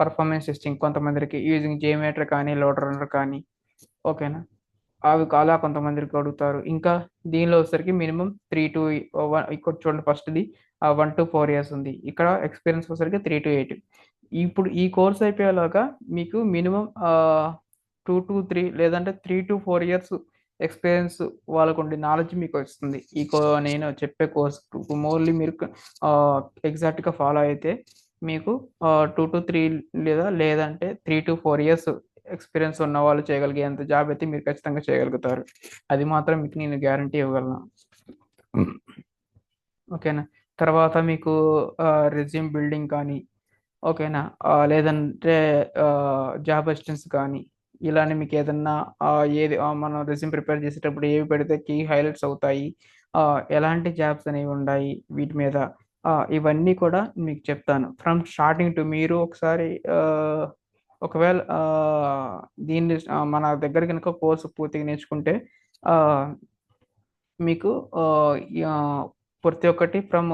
Performance testing కొంతమందికి using జేమేటర్ కానీ Lode Runner కానీ. ఓకేనా, అవి అలా కొంతమందికి అడుగుతారు. ఇంకా దీనిలో వచ్చేసరికి మినిమం 3 to 1, ఇక్కడ చూడండి ఫస్ట్ది 1 to 4 years ఉంది. ఇక్కడ ఎక్స్పీరియన్స్ వచ్చేసరికి 3 to 8. ఇప్పుడు ఈ కోర్స్ అయిపోయేలాగా మీకు మినిమం 2 to 3 లేదంటే 3 to 4 years ఎక్స్పీరియన్స్ వాళ్ళకు ఉండే నాలెడ్జ్ మీకు వస్తుంది. నేను చెప్పే కోర్స్ మోర్లీ మీరు ఎగ్జాక్ట్గా ఫాలో అయితే మీకు 2 to 3 లేదంటే 3 to 4 years ఎక్స్పీరియన్స్ ఉన్న వాళ్ళు చేయగలిగేంత జాబ్ అయితే మీరు ఖచ్చితంగా చేయగలుగుతారు. అది మాత్రం మీకు నేను గ్యారంటీ ఇవ్వగలను. ఓకేనా, తర్వాత మీకు రెజ్యూమ్ బిల్డింగ్ కానీ, ఓకేనా, లేదంటే జాబ్ అసిస్టెన్స్ కానీ, ఇలానే మీకు ఏదన్నా ఏది మనం రెజ్యూమ్ ప్రిపేర్ చేసేటప్పుడు ఏవి పెడితే కీ హైలైట్స్ అవుతాయి, ఎలాంటి జాబ్స్ అనేవి ఉన్నాయి వీటి మీద, ఇవన్నీ కూడా మీకు చెప్తాను ఫ్రమ్ స్టార్టింగ్ టు. మీరు ఒకసారి ఒకవేళ దీన్ని మన దగ్గర కనుక కోర్సు పూర్తిగా నేర్చుకుంటే మీకు ప్రతి ఒక్కటి ఫ్రమ్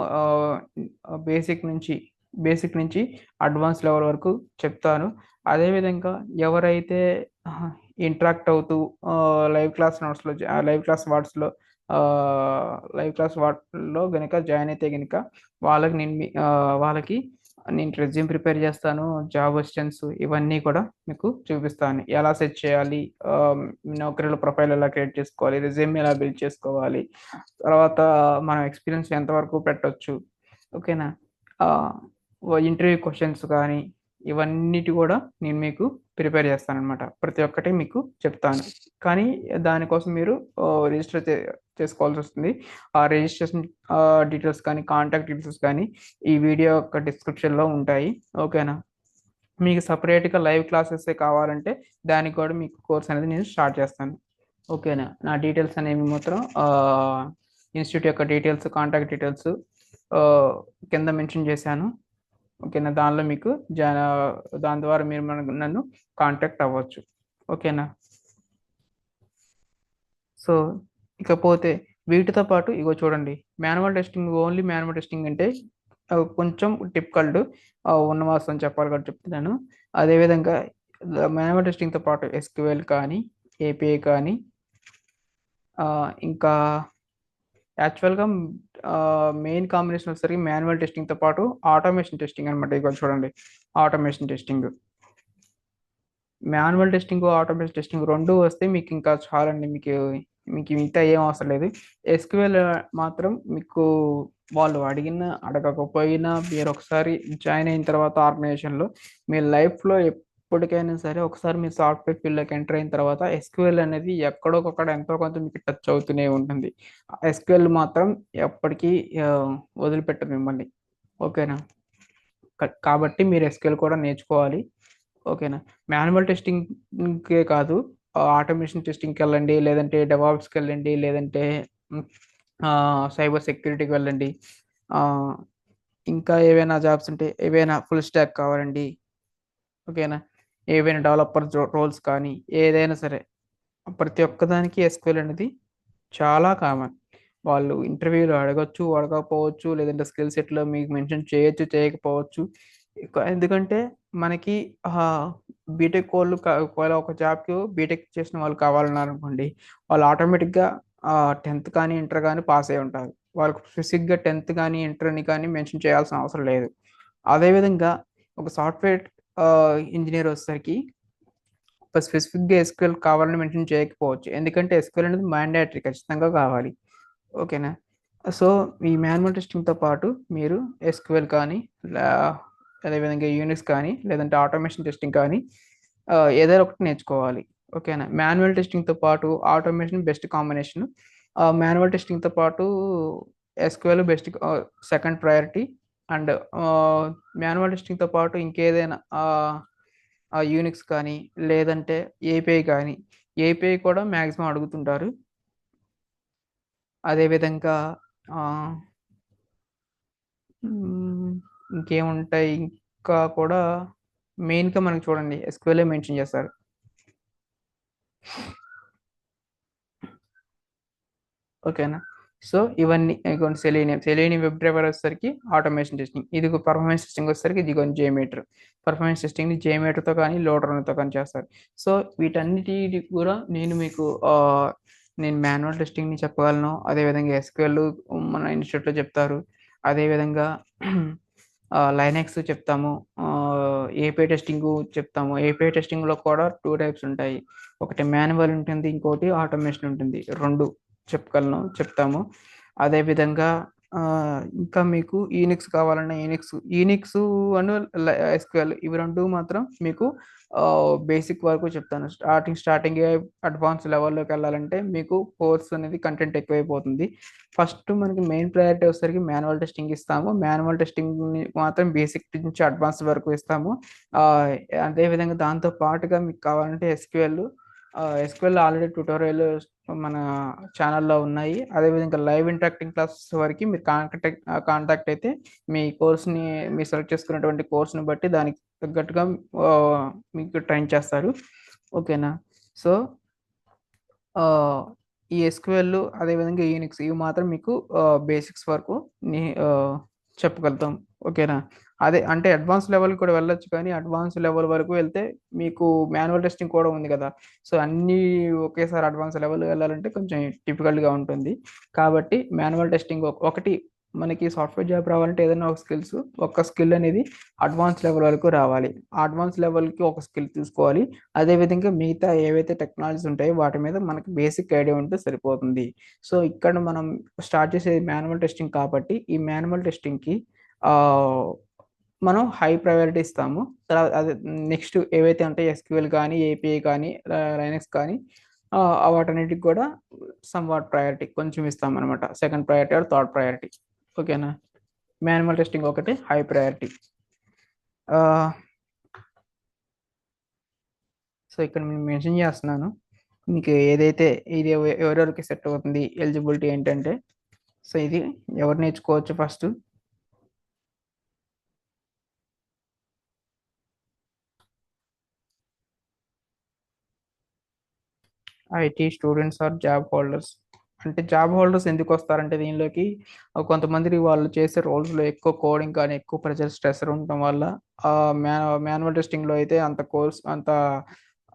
బేసిక్ నుంచి అడ్వాన్స్ లెవెల్ వరకు చెప్తాను. అదేవిధంగా ఎవరైతే ఇంటరాక్ట్ అవుతూ లైవ్ క్లాస్ నోట్స్లో లైవ్ క్లాస్ వాట్స్లో లైవ్ క్లాస్ వాటిలో గనుక జాయిన్ అయితే గనుక వాళ్ళకి నేను రెజ్యూమ్ ప్రిపేర్ చేస్తాను, జాబ్ అసిస్టెన్స్ ఇవన్నీ కూడా మీకు చూపిస్తాను. ఎలా సెట్ చేయాలి, నౌకరీల ప్రొఫైల్ ఎలా క్రియేట్ చేసుకోవాలి, రెజ్యూమ్ ఎలా బిల్డ్ చేసుకోవాలి, తర్వాత మనం ఎక్స్పీరియన్స్ ఎంతవరకు పెట్టొచ్చు, ఓకేనా, ఇంటర్వ్యూ క్వశ్చన్స్ కానీ ఇవన్నిటి కూడా నేను మీకు ప్రిపేర్ చేస్తాను అనమాట. ప్రతి ఒక్కటి మీకు చెప్తాను. కానీ దానికోసం మీరు రిజిస్టర్ చేసుకోవాల్సి వస్తుంది. ఆ రిజిస్ట్రేషన్ డీటెయిల్స్ కానీ కాంటాక్ట్ డీటెయిల్స్ కానీ ఈ వీడియో యొక్క డిస్క్రిప్షన్లో ఉంటాయి. ఓకేనా, మీకు సపరేట్గా లైవ్ క్లాసెస్ కావాలంటే దానికి కూడా మీకు కోర్స్ అనేది నేను స్టార్ట్ చేస్తాను. ఓకేనా, నా డీటెయిల్స్ అనేవి మాత్రం ఇన్స్టిట్యూట్ యొక్క డీటెయిల్స్, కాంటాక్ట్ డీటెయిల్స్ కింద మెన్షన్ చేశాను. ఓకేనా, దానిలో మీకు దాని ద్వారా మీరు నన్ను కాంటాక్ట్ అవ్వచ్చు. ఓకేనా, సో ఇకపోతే వీటితో పాటు ఇగో చూడండి, manual testing, only manual testing అంటే కొంచెం టిపికల్ ఉన్నవాసం చెప్పాలి కాబట్టి చెప్తున్నాను. అదేవిధంగా మాన్యువల్ టెస్టింగ్తో పాటు ఎస్క్యూఎల్ కానీ, ఏపీఐ కానీ, ఇంకా యాక్చువల్గా మెయిన్ కాంబినేషన్ వచ్చేసరికి మాన్యువల్ టెస్టింగ్తో పాటు ఆటోమేషన్ టెస్టింగ్ అనమాట. ఇక చూడండి, automation testing, manual testing, automation testing రెండు వస్తే మీకు ఇంకా చాలండి. మీకు మిగతా ఏం అవసరం లేదు. ఎస్క్యూఎల్ మాత్రం మీకు వాళ్ళు అడగకపోయినా మీరు ఒకసారి జాయిన్ అయిన తర్వాత ఆర్గనైజేషన్లో మీ లైఫ్లో ఎప్పటికైనా సరే ఒకసారి మీ సాఫ్ట్వేర్ ఫీల్డ్లోకి ఎంటర్ అయిన తర్వాత ఎస్క్యూఎల్ అనేది ఎక్కడొకక్కడ ఎంతో కొంత మీకు టచ్ అవుతూనే ఉంటుంది. ఎస్క్యూఎల్ మాత్రం ఎప్పటికీ వదిలిపెట్టదు మిమ్మల్ని. ఓకేనా, కాబట్టి మీరు ఎస్క్యూఎల్ కూడా నేర్చుకోవాలి. ఓకేనా, మాన్యువల్ టెస్టింగ్కే కాదు, ఆటోమేషన్ టెస్టింగ్కి వెళ్ళండి, లేదంటే డెవాప్స్కి వెళ్ళండి, లేదంటే సైబర్ సెక్యూరిటీకి వెళ్ళండి, ఇంకా ఏవైనా జాబ్స్ ఉంటే ఏవైనా ఫుల్ స్టాక్ కావాలండి, ఓకేనా, ఏవైనా డెవలపర్ రోల్స్ కానీ ఏదైనా సరే ప్రతి ఒక్కదానికి ఎస్క్యూఎల్ అనేది చాలా కామన్. వాళ్ళు ఇంటర్వ్యూలో అడగచ్చు, అడగకపోవచ్చు, లేదంటే స్కిల్ సెట్లో మీకు మెన్షన్ చేయొచ్చు, చేయకపోవచ్చు. ఎందుకంటే మనకి బీటెక్ వాళ్ళు ఒకవేళ ఒక జాబ్కి బీటెక్ చేసిన వాళ్ళు కావాలన్నారు అనుకోండి, వాళ్ళు ఆటోమేటిక్గా 10th కానీ ఇంటర్ కానీ పాస్ అయి ఉంటారు. వాళ్ళకి స్పెసిఫిక్గా 10th కానీ ఇంటర్ని కానీ మెన్షన్ చేయాల్సిన అవసరం లేదు. అదేవిధంగా ఒక సాఫ్ట్వేర్ ఇంజనీర్ వచ్చేసరికి స్పెసిఫిక్గా ఎస్క్యూఎల్ కావాలని మెన్షన్ చేయకపోవచ్చు, ఎందుకంటే ఎస్క్యూఎల్ అనేది మ్యాండేటరీ, ఖచ్చితంగా కావాలి. ఓకేనా, సో ఈ మాన్యువల్ టెస్టింగ్తో పాటు మీరు ఎస్క్యూఎల్ కానీ, అదేవిధంగా యూనిక్స్ కానీ, లేదంటే ఆటోమేషన్ టెస్టింగ్ కానీ ఏదైనా ఒకటి నేర్చుకోవాలి. ఓకేనా, మాన్యువల్ టెస్టింగ్తో పాటు ఆటోమేషన్ బెస్ట్ కాంబినేషన్, మాన్యువల్ టెస్టింగ్తో పాటు SQL best second priority, and manual టెస్టింగ్తో పాటు ఇంకేదైనా యూనిక్స్ కానీ, లేదంటే ఏపీఐ కానీ, ఏపీఐ కూడా మ్యాక్సిమం అడుగుతుంటారు. అదేవిధంగా ఇంకేముంటాయి, ఇంకా కూడా మెయిన్గా మనకి చూడండి ఎస్క్యూఎల్ మెన్షన్ చేస్తారు. ఓకేనా, సో ఇవన్నీ సెలీనియం వెబ్ డ్రైవర్ వచ్చేసరికి ఆటోమేషన్ టెస్టింగ్, ఇది పర్ఫార్మెన్స్ టెస్టింగ్ వచ్చేసరికి ఇది కొంచెం జేమీటర్. పర్ఫార్మెన్స్ టెస్టింగ్ జేమీటర్తో కానీ లోడర్తో కానీ చేస్తారు. సో వీటన్నిటి కూడా నేను మీకు నేను మాన్యువల్ టెస్టింగ్ని చెప్పగలను, అదేవిధంగా ఎస్క్యూఎల్ మన ఇన్స్టిట్యూట్లో చెప్తారు, అదేవిధంగా లైనెక్స్ చెప్తాము, ఏపీఐ టెస్టింగ్ చెప్తాము. ఏపీఐ టెస్టింగ్లో కూడా టూ టైప్స్ ఉంటాయి, ఒకటి మాన్యువల్ ఉంటుంది, ఇంకోటి ఆటోమేషన్ ఉంటుంది. రెండు చెప్తాము. అదేవిధంగా ఇంకా మీకు ఈనిక్స్ కావాలన్నా ఈనిక్స్ అండ్ ఎస్క్యూఎల్ ఇవి రెండు మాత్రం మీకు బేసిక్ వరకు చెప్తాను. స్టార్టింగ్ అడ్వాన్స్ లెవెల్లోకి వెళ్ళాలంటే మీకు కోర్స్ అనేది కంటెంట్ ఎక్కువైపోతుంది. ఫస్ట్ మనకి మెయిన్ ప్రయారిటీ వచ్చేసరికి మాన్యువల్ టెస్టింగ్ ఇస్తాము. మాన్యువల్ టెస్టింగ్ మాత్రం బేసిక్ నుంచి అడ్వాన్స్ వరకు ఇస్తాము. అదేవిధంగా దాంతో పాటుగా మీకు కావాలంటే ఎస్క్యూఎల్ ఆల్రెడీ ట్యూటోరియల్ మన ఛానల్లో ఉన్నాయి. అదేవిధంగా లైవ్ ఇంటరాక్టింగ్ క్లాసెస్ వరకు మీరు కాంటాక్ట్ అయితే మీ కోర్స్ని, మీ సెలెక్ట్ చేసుకున్నటువంటి కోర్స్ని బట్టి దానికి తగ్గట్టుగా మీకు ట్రైన్ చేస్తారు. ఓకేనా? సో ఈ ఎస్క్యూఎల్ అదేవిధంగా యూనిక్స్ ఇవి మాత్రం మీకు బేసిక్స్ వరకు చెప్పగలుగుతాం. ఓకేనా? అదే అంటే అడ్వాన్స్ లెవెల్ కూడా వెళ్ళొచ్చు, కానీ అడ్వాన్స్ లెవెల్ వరకు వెళ్తే మీకు మాన్యువల్ టెస్టింగ్ కూడా ఉంది కదా, సో అన్నీ ఒకేసారి అడ్వాన్స్ లెవెల్ వెళ్ళాలంటే కొంచెం డిఫికల్ట్గా ఉంటుంది. కాబట్టి మాన్యువల్ టెస్టింగ్ ఒకటి మనకి సాఫ్ట్వేర్ జాబ్ రావాలంటే ఏదైనా ఒక స్కిల్ అనేది అడ్వాన్స్ లెవెల్ వరకు రావాలి. అడ్వాన్స్ లెవెల్కి ఒక స్కిల్ తీసుకోవాలి. అదేవిధంగా మిగతా ఏవైతే టెక్నాలజీస్ ఉంటాయో వాటి మీద మనకి బేసిక్ ఐడియా ఉంటే సరిపోతుంది. సో ఇక్కడ మనం స్టార్ట్ చేసేది మాన్యువల్ టెస్టింగ్ కాబట్టి ఈ మాన్యువల్ టెస్టింగ్కి మనం హై ప్రయారిటీ ఇస్తాము. తర్వాత అదే నెక్స్ట్ ఏవైతే ఉంటాయి ఎస్క్యూఎల్ కానీ, ఏపీఐ కానీ, లైనక్స్ కానీ, వాటన్నిటికి కూడా సమ్ వాట్ ప్రయారిటీ కొంచెం ఇస్తాం అనమాట. Second priority or third priority. ఓకేనా? మాన్యువల్ టెస్టింగ్ ఒకటి హై ప్రయారిటీ. సో ఇక్కడ నేను మెన్షన్ చేస్తున్నాను మీకు ఏదైతే ఇది ఎవరెవరికి సెట్ అవుతుంది, ఎలిజిబిలిటీ ఏంటంటే. సో ఇది ఎవరు నేర్చుకోవచ్చు? First IT students or job holders. అంటే జాబ్ హోల్డర్స్ ఎందుకు వస్తారంటే దీనిలోకి కొంతమంది వాళ్ళు చేసే రోల్స్లో ఎక్కువ కోడింగ్ కానీ, ఎక్కువ ప్రెషర్ స్ట్రెస్ ఉండటం వల్ల మాన్యువల్ టెస్టింగ్లో అయితే అంత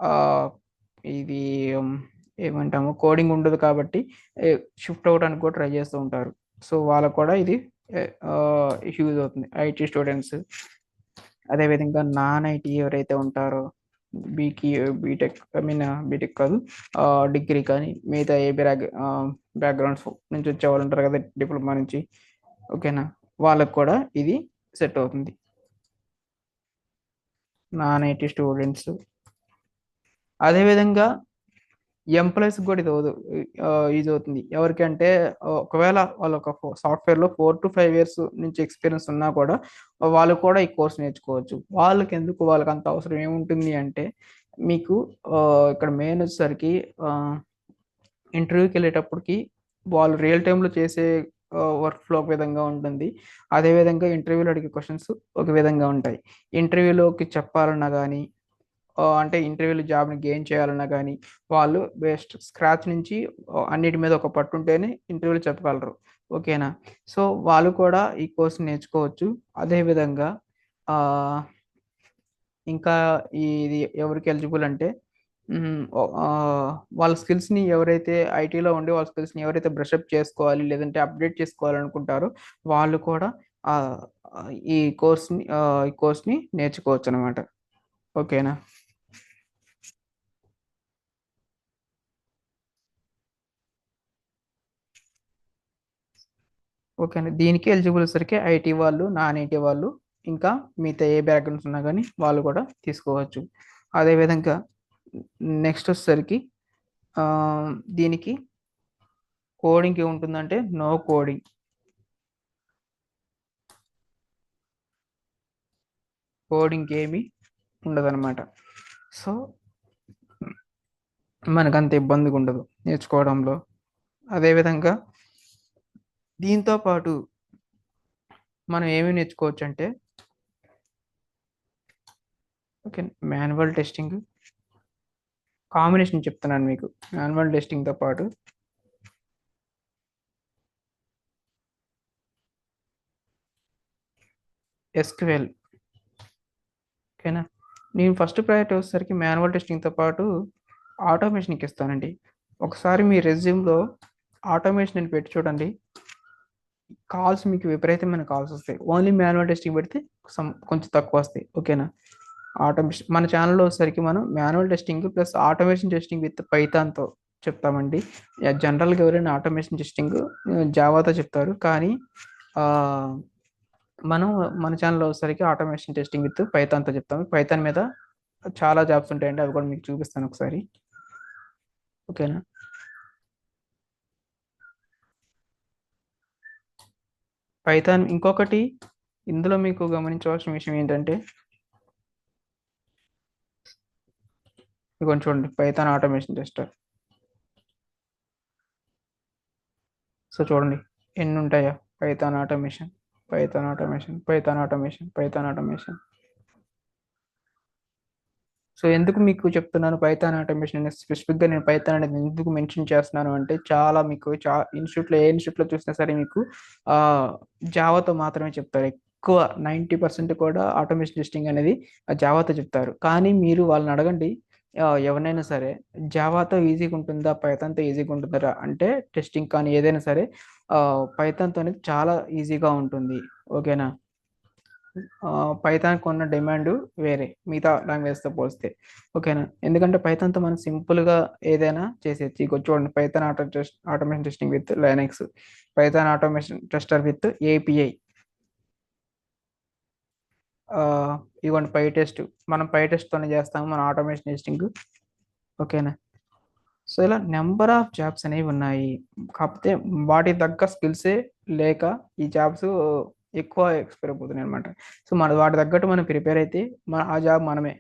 ఆ, ఇది ఏమంటాము కోడింగ్ ఉండదు కాబట్టి షిఫ్ట్ అవ్వడానికి కూడా ట్రై చేస్తూ ఉంటారు. సో వాళ్ళకు కూడా ఇది యూజ్ అవుతుంది, ఐటీ స్టూడెంట్స్. అదేవిధంగా నాన్ ఐటీ ఎవరైతే ఉంటారో బీకి బీటెక్ ఐ మీన్ బీటెక్ కాదు, డిగ్రీ కానీ మిగతా ఏ బ్యాక్గ్రౌండ్స్ నుంచి వచ్చే వాళ్ళు ఉంటారు కదా, డిప్లొమా నుంచి. ఓకేనా? వాళ్ళకు కూడా ఇది సెట్ అవుతుంది, నాన్ ఐటీ స్టూడెంట్స్. అదేవిధంగా ఎంప్లాయీస్ కూడా ఇది అవుతుంది. ఎవరికంటే ఒకవేళ వాళ్ళ ఒక సాఫ్ట్వేర్లో 4 to 5 years నుంచి ఎక్స్పీరియన్స్ ఉన్నా కూడా వాళ్ళు కూడా ఈ కోర్స్ నేర్చుకోవచ్చు. వాళ్ళకి అంత అవసరం ఏముంటుంది అంటే మీకు ఇక్కడ మెయిన్ వచ్చేసరికి ఇంటర్వ్యూకి వెళ్ళేటప్పటికి వాళ్ళు రియల్ టైంలో చేసే వర్క్ ఫ్లో ఒక విధంగా ఉంటుంది. అదేవిధంగా ఇంటర్వ్యూలో అడిగే క్వశ్చన్స్ ఒక విధంగా ఉంటాయి. ఇంటర్వ్యూలోకి చెప్పాలన్నా కానీ, అంటే ఇంటర్వ్యూలో జాబ్ని గెయిన్ చేయాలన్నా కానీ వాళ్ళు బెస్ట్ స్క్రాచ్ నుంచి అన్నిటి మీద ఒక పట్టు ఉంటేనే ఇంటర్వ్యూలో చెప్పగలరు. ఓకేనా? సో వాళ్ళు కూడా ఈ కోర్స్ నేర్చుకోవచ్చు. అదేవిధంగా ఇంకా ఇది ఎవరికి ఎలిజిబుల్ అంటే వాళ్ళ స్కిల్స్ని ఎవరైతే ఐటీలో ఉండి వాళ్ళ స్కిల్స్ని ఎవరైతే బ్రషప్ చేసుకోవాలి లేదంటే అప్డేట్ చేసుకోవాలనుకుంటారో వాళ్ళు కూడా ఈ కోర్స్ని నేర్చుకోవచ్చు అనమాట. ఓకేనా? ఓకేనా? దీనికి ఎలిజిబుల్ సరికి ఐటీ వాళ్ళు, నాన్ ఐటీ వాళ్ళు, ఇంకా మిగతా ఏ బ్యాక్గ్రౌండ్స్ ఉన్నా కానీ వాళ్ళు కూడా తీసుకోవచ్చు. అదేవిధంగా నెక్స్ట్ వచ్చేసరికి దీనికి కోడింగ్ ఏముంటుందంటే నో కోడింగ్, కోడింగ్ ఏమీ ఉండదన్నమాట. సో మనకంత ఇబ్బందిగా ఉండదు నేర్చుకోవడంలో. అదేవిధంగా దీంతో పాటు మనం ఏమి నేర్చుకోవచ్చు అంటే, ఓకే, మాన్యువల్ టెస్టింగ్ కాంబినేషన్ చెప్తున్నాను మీకు. మాన్యువల్ టెస్టింగ్తో పాటు ఎస్క్యూఎల్. ఓకేనా. నేను ఫస్ట్ ప్రయారిటీ వచ్చేసరికి మాన్యువల్ టెస్టింగ్తో పాటు ఆటోమేషన్కి ఇస్తానండి. ఒకసారి మీ రెజ్యూమ్లో ఆటోమేషన్ అని పెట్టి చూడండి, కాల్స్ మీకు విపరీతమైన కాల్స్ వస్తాయి. ఓన్లీ మాన్యువల్ టెస్టింగ్ పెడితే కొంచెం తక్కువ వస్తాయి. ఓకేనా. ఆటోమేషన్ మన ఛానల్లో వచ్చేసరికి మనం manual testing plus automation testing with పైథాన్తో చెప్తామండి. జనరల్గా ఎవరైనా ఆటోమేషన్ టెస్టింగ్ జావాతో చెప్తారు, కానీ ఆ, మనం మన ఛానల్లో వచ్చేసరికి ఆటోమేషన్ టెస్టింగ్ విత్ పైథాన్తో చెప్తాము. పైథాన్ మీద చాలా జాబ్స్ ఉంటాయండి, అవి కూడా మీకు చూపిస్తాను ఒకసారి. ఓకేనా. పైథాన్ ఇంకొకటి ఇందులో మీకు గమనించవలసిన విషయం ఏంటంటే, ఇదిగోండి చూడండి, పైథాన్ ఆటోమేషన్ టెస్టర్. సో చూడండి ఎన్ని ఉంటాయా. Python automation, Python automation, Python automation, Python automation. So ఎందుకు మీకు చెప్తున్నాను పైథాన్ ఆటోమేషన్ అనేది, స్పెసిఫిక్గా నేను పైథాన్ అనేది ఎందుకు మెన్షన్ చేస్తున్నాను అంటే, చాలా మీకు ఇన్స్టిట్యూట్లో ఏ ఇన్స్టిట్యూట్లో చూసినా సరే మీకు జావాతో మాత్రమే చెప్తారు. ఎక్కువ 90% కూడా ఆటోమేషన్ టెస్టింగ్ అనేది జావాతో చెప్తారు. కానీ మీరు వాళ్ళని అడగండి, ఎవరినైనా సరే జావాతో ఈజీగా ఉంటుందా పైథాన్తో ఈజీగా ఉంటుందా అంటే, టెస్టింగ్ కానీ ఏదైనా సరే పైథాన్తో అనేది చాలా ఈజీగా ఉంటుంది. ఓకేనా. పైథాన్కి ఉన్న డిమాండ్ వేరే మిగతా లాంగ్వేజ్తో పోలిస్తే. ఓకేనా. ఎందుకంటే పైథాన్తో మనం సింపుల్గా ఏదైనా చేసేయచ్చు. ఇక చూడండి, Python automation testing with Linux, Python automation tester with API. ఇదిగోండి పై టెస్ట్, మనం పై టెస్ట్తోనే చేస్తాము మన ఆటోమేషన్ టెస్టింగ్. ఓకేనా. సో ఇలా నెంబర్ ఆఫ్ జాబ్స్ అనేవి ఉన్నాయి, కాకపోతే వాటికి తగ్గ స్కిల్సే లేక ఈ జాబ్స్ ఎక్కువ ఎక్స్పైర్ అయిపోతున్నాయి అనమాట. సో మన వాటి తగ్గట్టు మనం ప్రిపేర్ అయితే ఆ జాబ్ మనమే.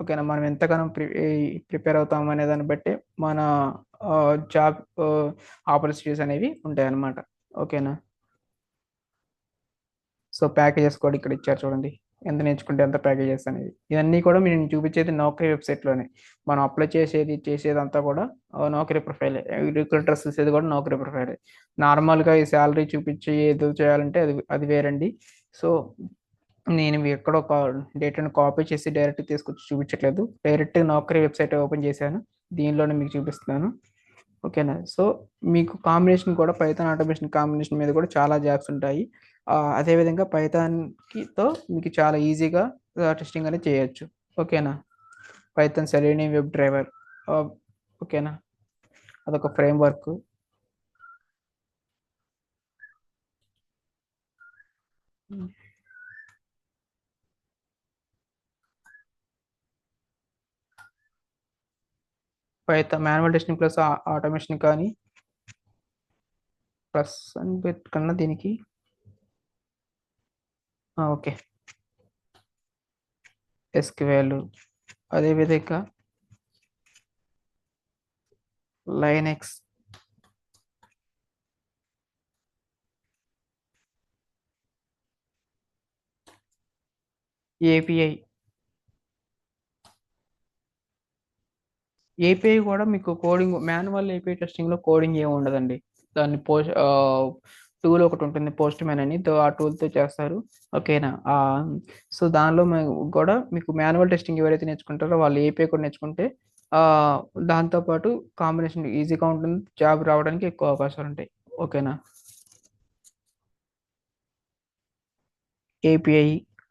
ఓకేనా. మనం ఎంతగానో ప్రిపేర్ అవుతాం అనే దాన్ని బట్టి మన జాబ్ ఆపర్చునిటీస్ అనేవి ఉంటాయి అన్నమాట. ఓకేనా. సో ప్యాకేజెస్ కూడా ఇక్కడ ఇచ్చారు చూడండి, ఎంత నేర్చుకుంటే ఎంత ప్యాకేజెస్ అనేది. ఇవన్నీ కూడా నేను చూపించేది నౌకరీ వెబ్సైట్లోనే. మనం అప్లై చేసేది అంతా కూడా నౌకరీ ప్రొఫైల్. రిక్రూటర్స్ చూసేది కూడా నౌకరీ ప్రొఫైల్. నార్మల్గా ఈ శాలరీ చూపించి ఏదో చేయాలంటే అది అది వేరండి. సో నేను ఎక్కడో డేటాను కాపీ చేసి డైరెక్ట్ తీసుకొచ్చి చూపించట్లేదు, డైరెక్ట్ నౌకరీ వెబ్సైట్ ఓపెన్ చేశాను, దీనిలోనే మీకు చూపిస్తున్నాను. ఓకేనా. సో మీకు కాంబినేషన్ కూడా పైథాన్ ఆటోమేషన్ కాంబినేషన్ మీద కూడా చాలా జాబ్స్ ఉంటాయి. అదేవిధంగా పైథాన్కితో మీకు చాలా ఈజీగా టెస్టింగ్ అనేది చేయొచ్చు. ఓకేనా. Python selenium web driver. ఓకేనా. అదొక frame work. Python manual testing plus automation కానీ ప్లస్ అని పెట్టుకున్న దీనికి. ఓకే. ఎస్క్యూఎల్, అదేవిధంగా లైనెక్స్, ఏపీఐ. ఏపీఐ కూడా మీకు కోడింగ్, మాన్యువల్ ఏపీఐ టెస్టింగ్లో కోడింగ్ ఏమి ఉండదండి. దాన్ని టూల్ ఒకటి ఉంటుంది, పోస్ట్ మ్యాన్ అని, ఆ టూల్తో చేస్తారు. ఓకేనా. సో దానిలో కూడా మీకు మాన్యువల్ టెస్టింగ్ ఎవరైతే నేర్చుకుంటారో వాళ్ళు ఏపీఐ కూడా నేర్చుకుంటే దాంతోపాటు కాంబినేషన్ ఈజీగా ఉంటుంది, జాబ్ రావడానికి ఎక్కువ అవకాశాలు ఉంటాయి. ఓకేనా. ఏపీఐ,